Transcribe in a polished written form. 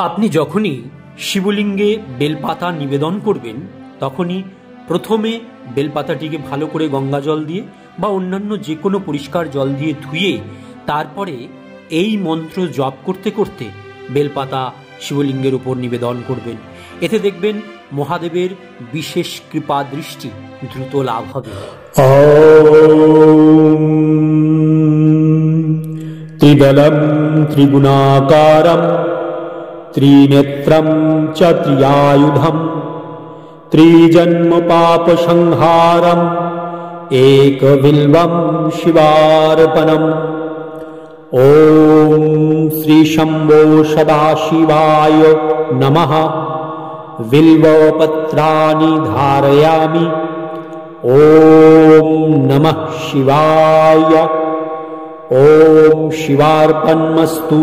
আপনি যখনই শিবলিঙ্গে বেলপাতা নিবেদন করবেন তখনই প্রথমে বেলপাতাটিকে ভালো করে গঙ্গা জল দিয়ে বা অন্যান্য যে কোনো পরিষ্কার জল দিয়ে ধুয়ে তারপরে এই মন্ত্র জপ করতে করতে বেলপাতা শিবলিঙ্গের উপর নিবেদন করবেন। এতে দেখবেন মহাদেবের বিশেষ কৃপা দৃষ্টি দ্রুত লাভ হবে। ত্রিদলম ত্রিগুণাকারম ত্রিনেত্রম চ ত্রিয়ায়ুধম ত্রিজন্ম পাপ সংহারম একবিল্বম শিবার্পণম। ওম শ্রী শম্ভো সদাশিবায় নমঃ। বিল্বপত্রাণি ধারয়ামি। ওম নমঃ শিবায়। ওম শিবার্পণমস্তু।